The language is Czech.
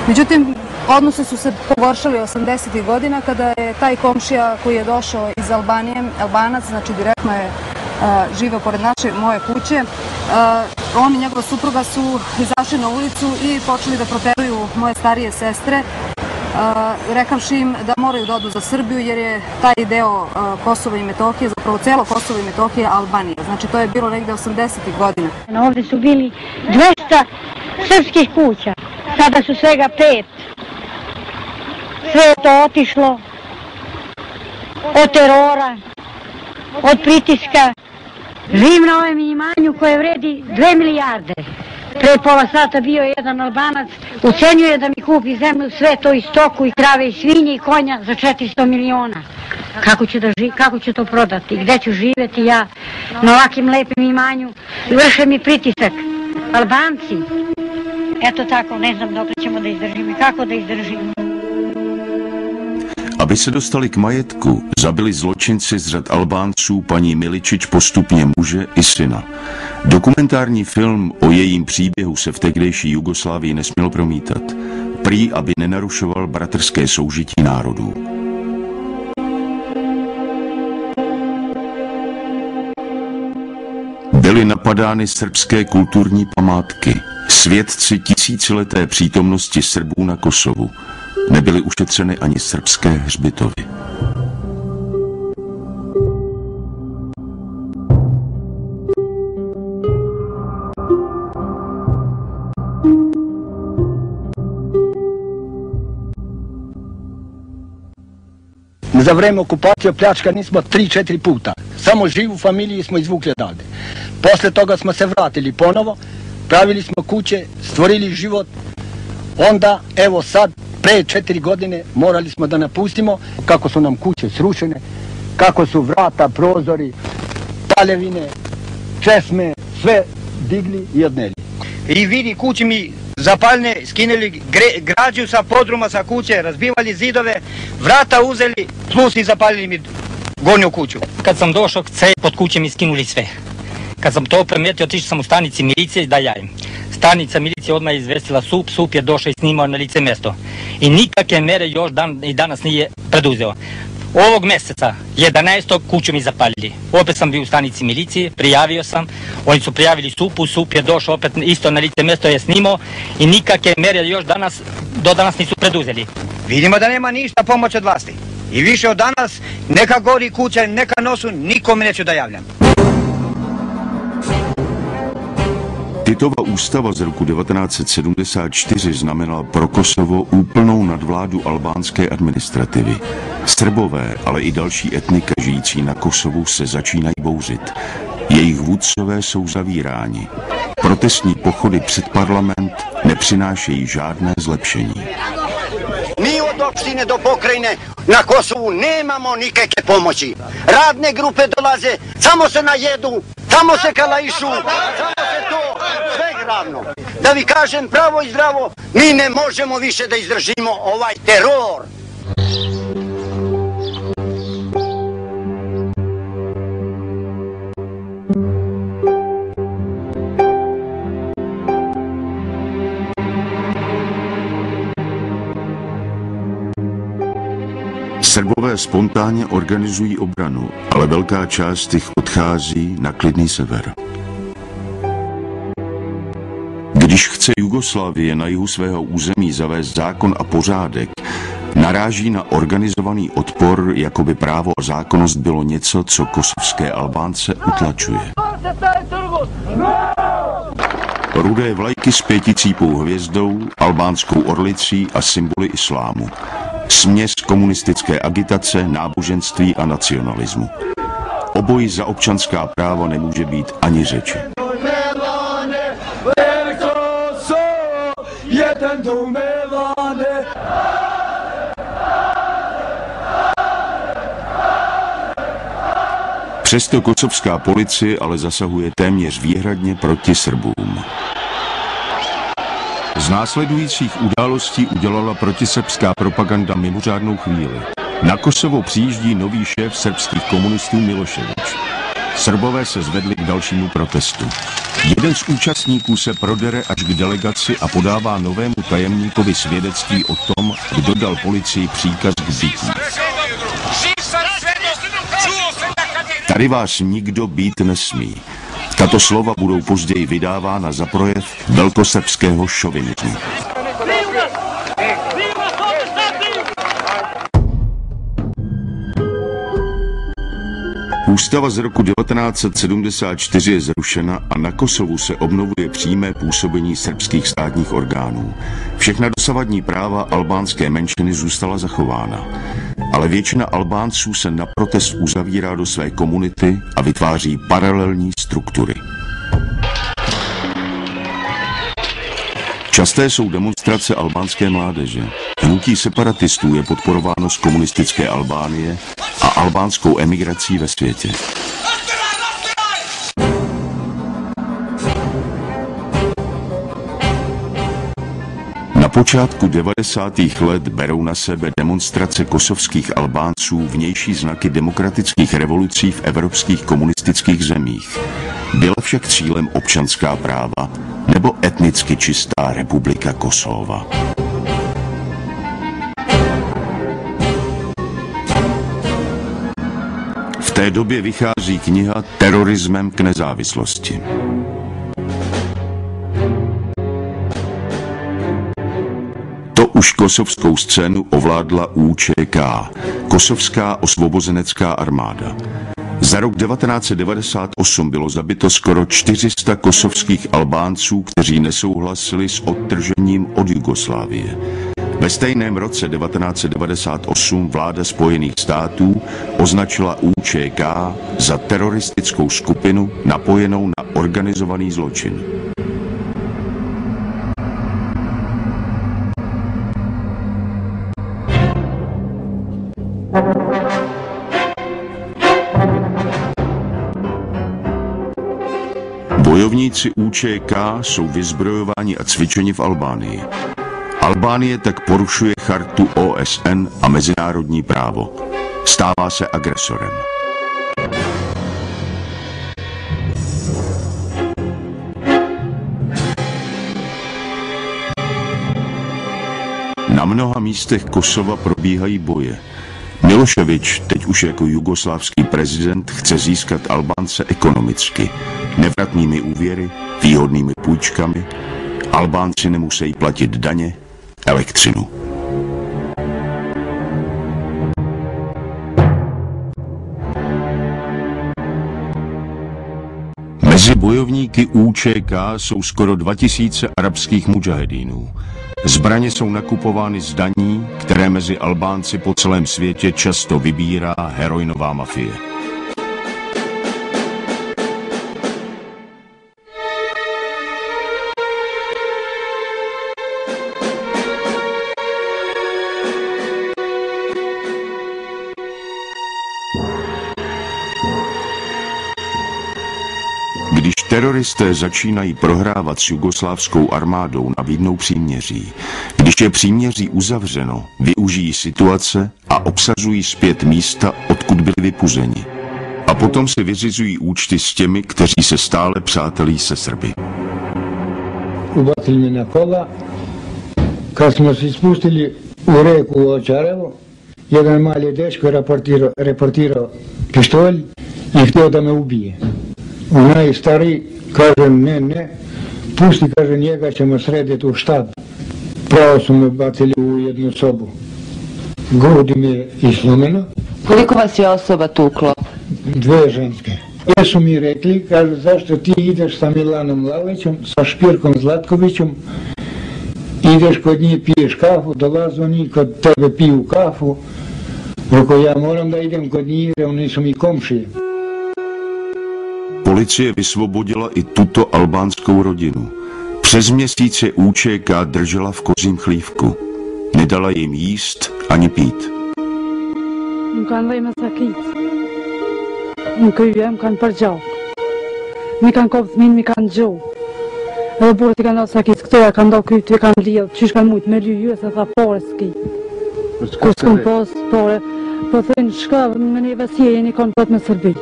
Međutim, odnosi su se pogoršali 80. godina kada je taj komšija koji je došao iz Albanije, Albanac, znači direktno je živeo pored moje kuće, on i njegova supruga su izašli na ulicu i počeli da proteruju moje starije sestre, rekavši im da moraju da odu za Srbiju jer je taj deo Kosova i Metohije, zapravo celo Kosovo i Metohije, Albanija. Znači to je bilo negde 80. godina. Ovde su bili 200 srpskih kuća, sada su svega 5. Sve je to otišlo od terora, od pritiska. Živim na ovom imanju koje vredi 2 milijarde. Pre pola sata bio je jedan Albanac, ucenjuje da mi kupi zemlju, sve to i stoku, i krave, i svinje, i konja za 400 miliona. Kako ću to prodati? Gde ću živjeti ja na ovakvim lepim imanju? Vrše mi pritisak. Albanci, eto tako, ne znam dok ćemo da izdržimo i kako da izdržimo. Aby se dostali k majetku, zabili zločinci z řad Albánců paní Miličić postupně muže i syna. Dokumentární film o jejím příběhu se v tehdejší Jugoslávii nesměl promítat. Prý, aby nenarušoval bratrské soužití národů. Byly napadány srbské kulturní památky, svědci tisícileté přítomnosti Srbů na Kosovu. Nebyly ušetřeny ani srbské hřbitovy. Za vreme okupacije pljačkani smo 3-4 puta. Samo živu familiju smo izvukli odavde. Posle toga smo se vratili ponovo, pravili smo kuće, stvorili život. Onda, evo sad, pre 4 godine morali smo da napustimo, kako su nam kuće srušene, kako su vrata, prozori, paljevine, česme, sve digli i odneli. I vidi, kući mi zapaljene, skinuli građu sa podruma sa kuće, razbivali zidove, vrata uzeli, plus i zapaljili mi gornju kuću. Kad sam došao k C, pod kuće mi skinuli sve. Kad sam to primetio, otišao sam u stanici milicije da javim. Stanica milicije odmah je izvestila SUP je došao i snimao na lice mjesto. I nikakve mere još i danas nije preduzeo. Ovog mjeseca, 11. kuću mi zapalili. Opet sam bio u stanici milicije, prijavio sam, oni su prijavili SUP je došao opet isto na lice mjesto je snimao i nikakve mere još do danas nisu preduzeli. Vidimo da nema ništa pomoć od vlasti. I više od danas, neka gori kuća, neka nosu, nikome neću da javljam. Titova ústava z roku 1974 znamenala pro Kosovo úplnou nadvládu albánské administrativy. Srbové, ale i další etnika žijící na Kosovu se začínají bouřit. Jejich vůdcové jsou zavíráni. Protestní pochody před parlament nepřinášejí žádné zlepšení. Mi od opštine do pokrajine na Kosovu nemamo nikakve pomoći. Radne grupe dolaze, samo se najedu, samo se kalaišu, samo se to, sve gravno. Da vi kažem pravo i zdravo, mi ne možemo više da izdržimo ovaj teror. Srbové spontánně organizují obranu, ale velká část jich odchází na klidný sever. Když chce Jugoslávie na jihu svého území zavést zákon a pořádek, naráží na organizovaný odpor, jako by právo a zákonnost bylo něco, co kosovské Albánce utlačuje. Rudé vlajky s pěticípou hvězdou, albánskou orlicí a symboly islámu. Směs komunistické agitace, náboženství a nacionalismu. O boji za občanská práva nemůže být ani řeči. Přesto kosovská policie ale zasahuje téměř výhradně proti Srbům. Z následujících událostí udělala protisrbská propaganda mimořádnou chvíli. Na Kosovo přijíždí nový šéf srbských komunistů Milošević. Srbové se zvedli k dalšímu protestu. Jeden z účastníků se prodere až k delegaci a podává novému tajemníkovi svědectví o tom, kdo dal policii příkaz k bití. Tady vás nikdo být nesmí. Tato slova budou později vydávána za projev velkosrbského šovinismu. Ústava z roku 1974 je zrušena a na Kosovu se obnovuje přímé působení srbských státních orgánů. Všechna dosavadní práva albánské menšiny zůstala zachována, ale většina Albánců se na protest uzavírá do své komunity a vytváří paralelní struktury. Časté jsou demonstrace albánské mládeže. Hnutí separatistů je podporováno z komunistické Albánie a albánskou emigrací ve světě. Na počátku 90. let berou na sebe demonstrace kosovských Albánců vnější znaky demokratických revolucí v evropských komunistických zemích. Byla však cílem občanská práva nebo etnicky čistá republika Kosova. V té době vychází kniha Terorismem k nezávislosti. To už kosovskou scénu ovládla UČK, Kosovská osvobozenecká armáda. Za rok 1998 bylo zabito skoro 400 kosovských Albánců, kteří nesouhlasili s odtržením od Jugoslávie. Ve stejném roce 1998 vláda Spojených států označila UČK za teroristickou skupinu napojenou na organizovaný zločin. Bojovníci UČK jsou vyzbrojováni a cvičeni v Albánii. Albánie tak porušuje chartu OSN a mezinárodní právo. Stává se agresorem. Na mnoha místech Kosova probíhají boje. Miloševič, teď už jako jugoslávský prezident, chce získat Albánce ekonomicky. Nevratnými úvěry, výhodnými půjčkami. Albánci nemusí platit daně, elektřinu. Mezi bojovníky UČK jsou skoro 2000 arabských mudžahedínů. Zbraně jsou nakupovány z daní, které mezi Albánci po celém světě často vybírá heroinová mafie. Když teroristé začínají prohrávat s jugoslávskou armádou, nabídnou příměří. Když je příměří uzavřeno, využijí situace a obsazují zpět místa, odkud byli vypuzeni. A potom si vyřizují účty s těmi, kteří se stále přátelí se Srby. Ubacili mě na kola, kad jsme se spustili u reku Očarevo, jedan mali dečko reportirao pištolj i htio da me ubije. Onaj stari kaže ne, pusti, kaže, njega ćemo srediti u štab. Pravo su me bacili u jednu sobu. Grudi mi je islomeno. Koliko vas je osoba tuklo? 2 ženske. Ja su mi rekli, kaže, zašto ti ideš sa Milanom Lalićem, sa Špirkom Zlatkovićem, ideš kod njih, piješ kafu, dolaze oni kod tebe piju kafu. Rekao, ja moram da idem kod njih, jer oni su mi komšije. Policie vysvobodila i tuto albánskou rodinu. Přes měsíc je UČK držela v kozím chlívku. Nedala jim jíst ani pít. Po thënë shka me një vesje jeni kanë pat me Serbi.